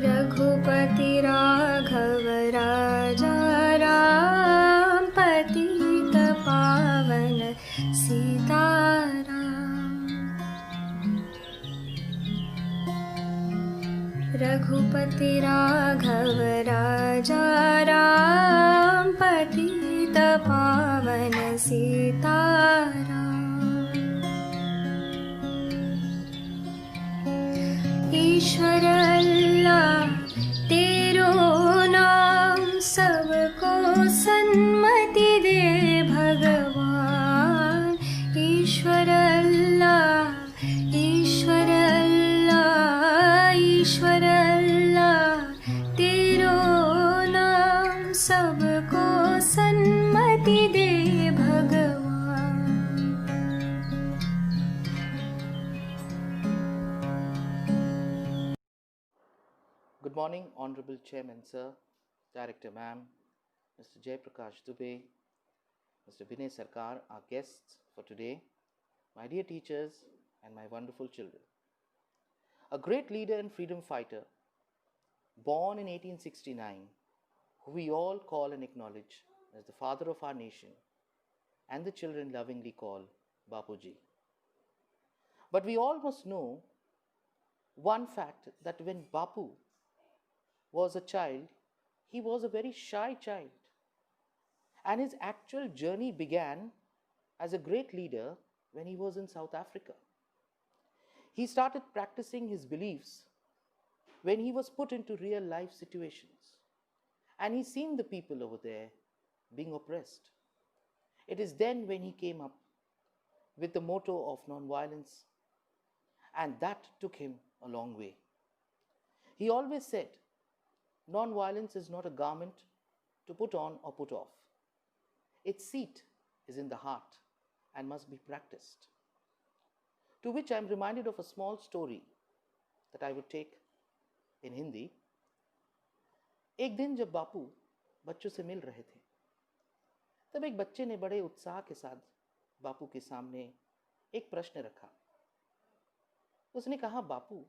रघुपति राघव राजा राम, पतित पावन सीताराम। रघुपति राघव राजा राम, पतित पावन सीताराम। ईश्वर अल्लाह तेरो नाम, सबको सन्मति दे भगवान। ईश्वर अल्लाह, ईश्वर अल्लाह, ईश्वर अल्लाह तेरो नाम, सबको सन्मति दे भगवान। Good morning, Honorable Chairman Sir, Director Ma'am, Mr. Jay Prakash Dubey, Mr. Vinay Sarkar, our guests for today, my dear teachers and my wonderful children. A great leader and freedom fighter, born in 1869, who we all call and acknowledge as the father of our nation, and the children lovingly call Bapuji. But we all must know one fact, that when Bapu was a child, he was a very shy child. And his actual journey began as a great leader when he was in South Africa. He started practicing his beliefs when he was put into real life situations. And he seen the people over there being oppressed. It is then when he came up with the motto of non-violence, and that took him a long way. He always said, non-violence is not a garment to put on or put off. Its seat is in the heart and must be practiced. To which I am reminded of a small story that I would take in Hindi. एक दिन जब बापू बच्चों से मिल रहे थे, तब एक बच्चे ने बड़े उत्साह के साथ बापू के सामने एक प्रश्न रखा। उसने कहा, बापू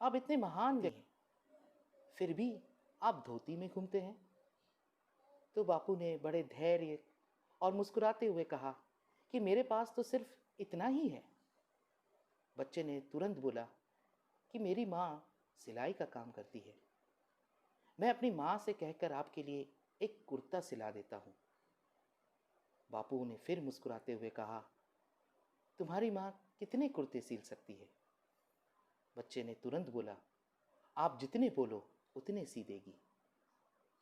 आप इतने महान व्यक्ति हैं, फिर भी आप धोती में घूमते हैं। तो बापू ने बड़े धैर्य और मुस्कुराते हुए कहा कि मेरे पास तो सिर्फ इतना ही है। बच्चे ने तुरंत बोला कि मेरी माँ सिलाई का काम करती है, मैं अपनी माँ से कहकर आपके लिए एक कुर्ता सिला देता हूँ। बापू ने फिर मुस्कुराते हुए कहा, तुम्हारी माँ कितने कुर्ते सिल सकती है? बच्चे ने तुरंत बोला, आप जितने बोलो उतने सी देगी।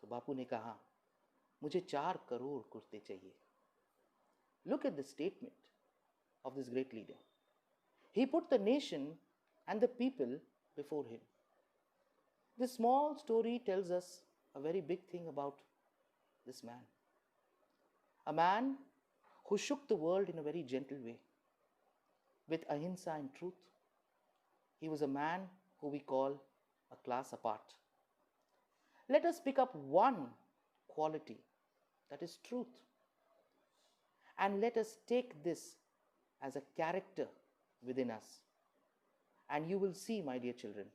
तो बापू ने कहा, मुझे 4 करोड़ कुर्ते चाहिए। Look at the statement of this great leader. He put the nation and the people before him. This small story tells us a very big thing about this man. A man who shook the world in a very gentle way with ahimsa and truth. He was a man who we call a class apart. Let us pick up one quality, that is truth, and let us take this as a character within us. And you will see, my dear children,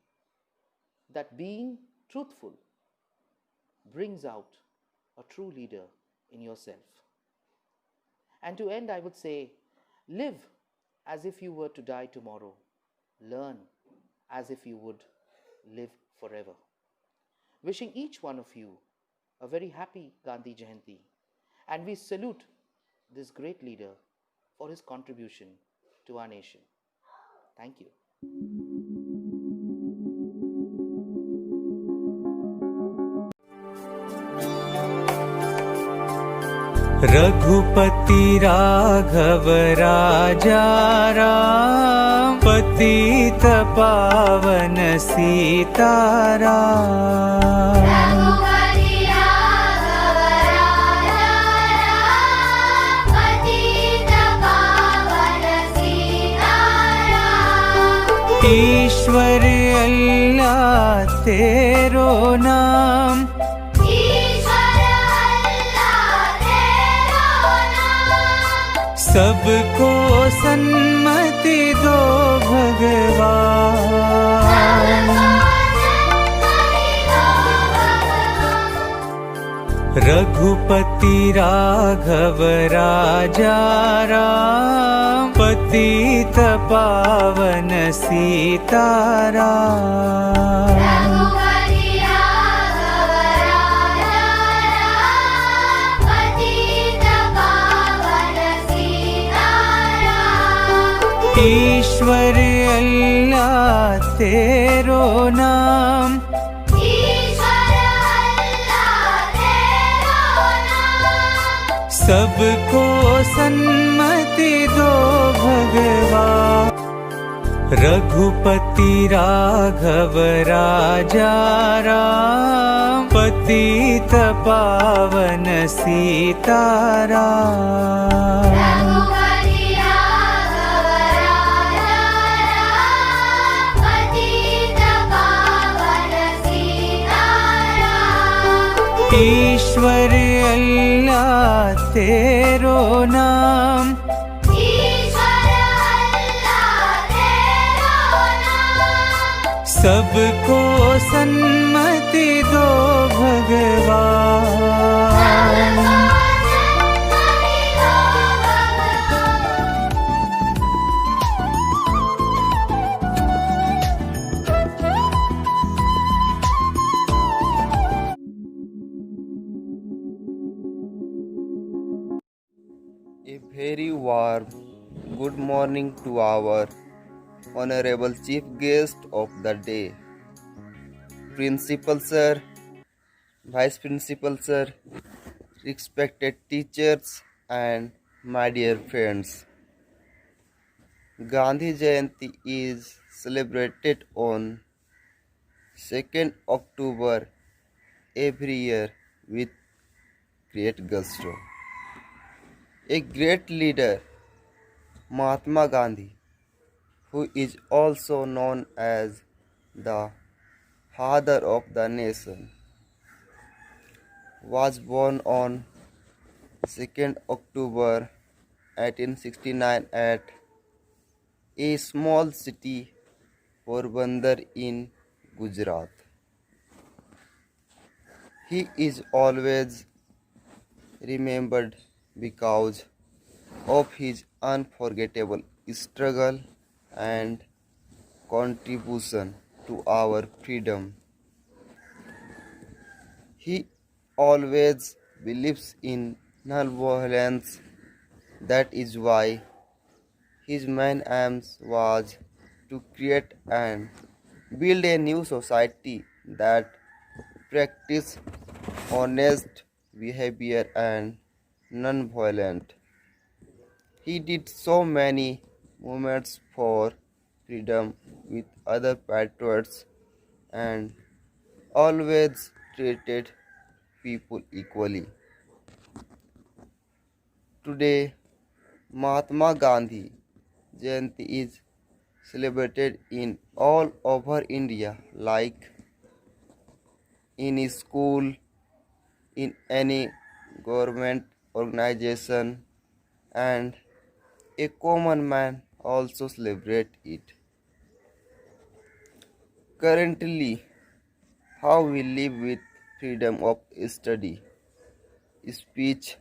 that being truthful brings out a true leader in yourself. And to end, I would say, live as if you were to die tomorrow. Learn as if you would live forever. Wishing each one of you a very happy Gandhi Jayanti, and we salute this great leader for his contribution to our nation. Thank you. Raghupati Raghav राजा राम, पतित पावन सीताराम। रघुपति राघव राजा राम, पतित पावन सीताराम। ईश्वर अल्लाह तेरो नाम, सबको सन्मति दो भगवान। रघुपति राघव राजा राम, पतित पावन सीताराम। रघुपति राघव राजा राम, पतित पावन सीताराम। ईश्वर अल्लाह तेरो नाम, सबको सन्मति दो भगवान। रघुपति राघव राजा राम, पतित पावन सीताराम। रघुपति राघव राजा राम, पतित पावन सीताराम। ईश्वर अल्लाह तेरो नाम, सबको सन्मति दो भगवान। A very warm good morning to our honorable chief guest of the day, Principal Sir, Vice Principal Sir, respected teachers and my dear friends. Gandhi Jayanti is celebrated on 2nd October every year with great gusto. A great leader, Mahatma Gandhi, who is also known as the father of the nation, was born on 2nd October 1869 at a small city, Porbandar in Gujarat. He is always remembered because of his unforgettable struggle and contribution to our freedom. He always believes in non-violence. That is why his main aim was to create and build a new society that practices honest behavior and non-violent. He did so many movements for freedom with other patriots and always treated people equally. Today, Mahatma Gandhi Jayanti is celebrated in all over India, like in school, in any government organization, and a common man also celebrate it. Currently, how we live with freedom of study, speech,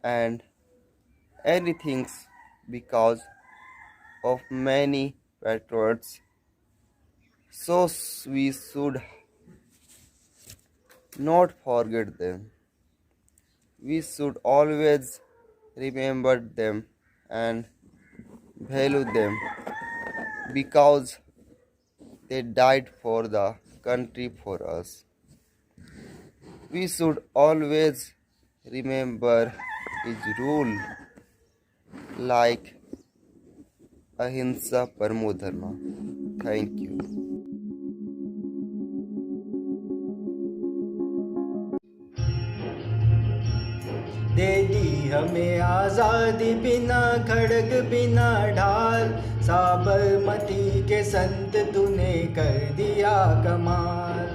and anything because of many patriots. So we should not forget them. We should always remember them and value them because they died for the country for us. We should always remember his rule like ahimsa paramo dharma. Thank you. दे दी हमें आजादी बिना खड़ग बिना ढाल, साबरमती के संत तूने कर दिया कमाल।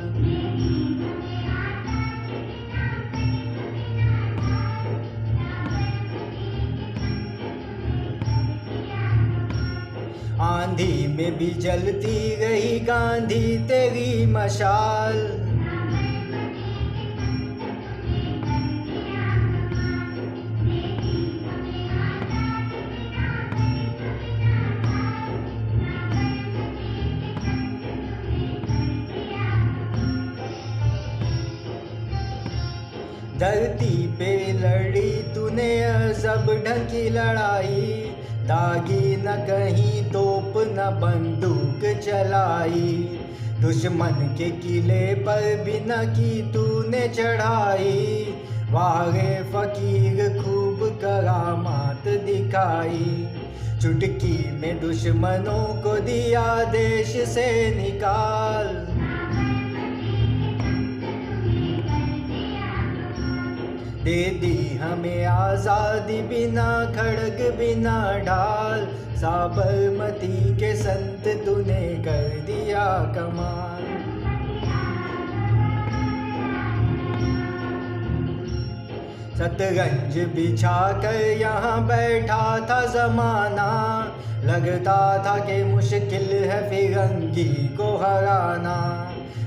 आंधी में भी जलती रही गांधी तेरी मशाल। धरती पे लड़ी तूने अजब ढंग की लड़ाई, दागी न कहीं तोप न बंदूक चलाई। दुश्मन के किले पर भी न की तूने चढ़ाई, वारे फकीर खूब करामात दिखाई। चुटकी में दुश्मनों को दिया देश से निकाल। दे दी हमें आज़ादी बिना खड़ग बिना ढाल, साबरमती के संत तूने कर दिया कमाल। शतरंज बिछा कर यहाँ बैठा था जमाना, लगता था कि मुश्किल है फिरंगी को हराना।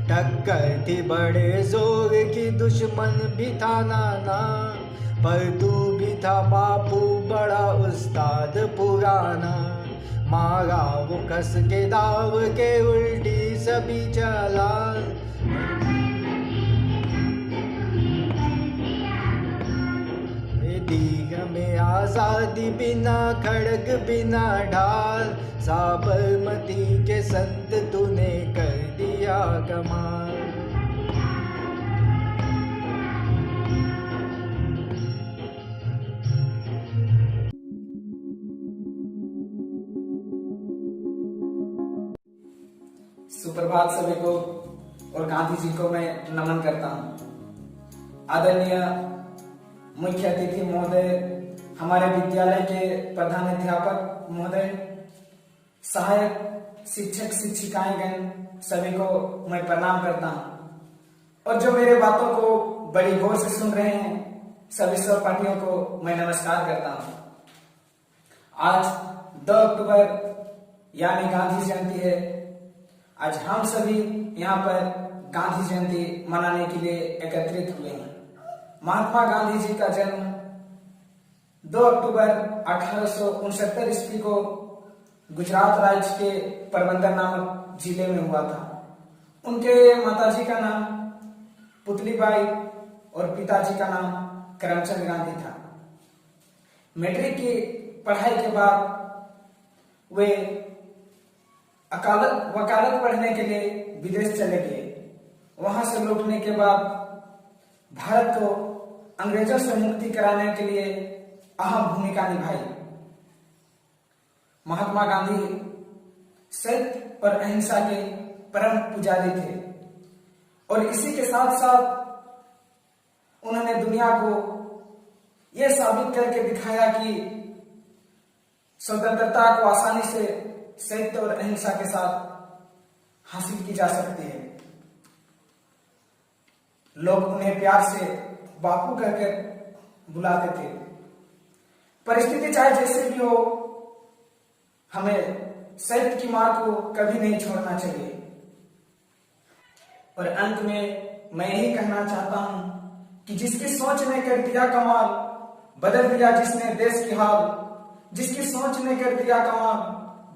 टक्कर थी बड़े जोर की दुश्मन भी था नाना, पर तू भी था बापू बड़ा उस्ताद पुराना। मारा वो कस के दाव के उल्टी सभी चला, दी हमें आज़ादी बिना खड़ग बिना ढाल, साबरमती के संत तूने कर दिया कमाल। सुप्रभात सभी को, और गांधी जी को मैं नमन करता हूँ। आदरणीय मुख्य अतिथि महोदय, हमारे विद्यालय के प्रधानाध्यापक महोदय, सहायक शिक्षक शिक्षिकाएं गण, सभी को मैं प्रणाम करता हूँ। और जो मेरे बातों को बड़ी गौर से सुन रहे हैं, सभी सहपाठियों को मैं नमस्कार करता हूँ। आज 2 अक्टूबर यानी गांधी जयंती है। आज हम सभी यहाँ पर गांधी जयंती मनाने के लिए एकत्रित हुए हैं। महात्मा गांधी जी का जन्म 2 अक्टूबर 1869 ईस्वी को गुजरात राज्य के पोरबंदर नामक जिले में हुआ था। उनके माताजी का नाम पुतलीबाई और पिताजी का नाम करमचंद गांधी था। मैट्रिक की पढ़ाई के बाद वे वकालत पढ़ने के लिए विदेश चले गए। वहां से लौटने के बाद भारत को अंग्रेजों से मुक्ति कराने के लिए अहम भूमिका निभाई। महात्मा गांधी सत्य और अहिंसा के परम पुजारी थे, और इसी के साथ साथ उन्होंने दुनिया को यह साबित करके दिखाया कि स्वतंत्रता को आसानी से सत्य और अहिंसा के साथ हासिल की जा सकती है। लोग उन्हें प्यार से बापू कहकर बुलाते थे। परिस्थिति चाहे जैसे भी हो, हमें सत्य की मार्ग को कभी नहीं छोड़ना चाहिए। और अंत में मैं यही कहना चाहता हूं कि जिसकी सोच ने कर दिया कमाल, बदल दिया जिसने देश की हाल। जिसकी सोच ने कर दिया कमाल,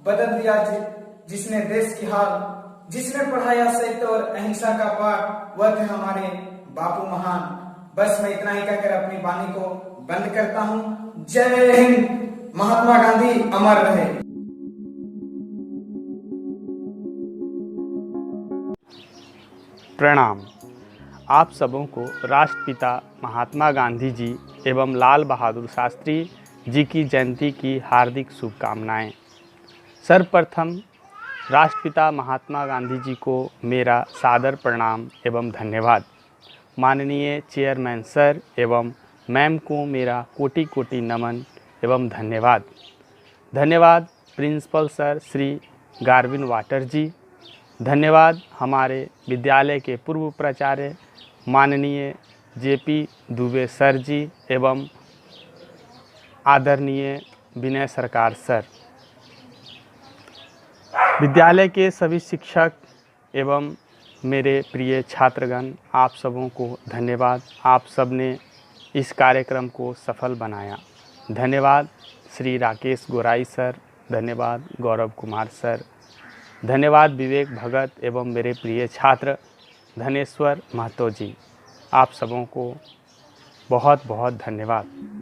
बदल दिया जिसने देश की हाल। जिसने पढ़ाया सत्य और अहिंसा का पाठ, वह थे हमारे बापू महान। बस मैं इतना ही कहकर अपनी वाणी को बंद करता हूं। जय हिंद, महात्मा गांधी अमर रहे। प्रणाम। आप सबों को राष्ट्रपिता महात्मा गांधी जी एवं लाल बहादुर शास्त्री जी की जयंती की हार्दिक शुभकामनाएं। सर्वप्रथम राष्ट्रपिता महात्मा गांधी जी को मेरा सादर प्रणाम एवं धन्यवाद। माननीय चेयरमैन सर एवं मैम को मेरा कोटि कोटि नमन एवं धन्यवाद। धन्यवाद प्रिंसिपल सर श्री गारविन वाटर जी। धन्यवाद हमारे विद्यालय के पूर्व प्राचार्य माननीय जेपी दुबे सर जी एवं आदरणीय विनय सरकार सर। विद्यालय के सभी शिक्षक एवं मेरे प्रिय छात्रगण, आप सबों को धन्यवाद। आप सब ने इस कार्यक्रम को सफल बनाया। धन्यवाद श्री राकेश गोराई सर, धन्यवाद गौरव कुमार सर, धन्यवाद विवेक भगत एवं मेरे प्रिय छात्र धनेश्वर महतो जी। आप सबों को बहुत बहुत धन्यवाद।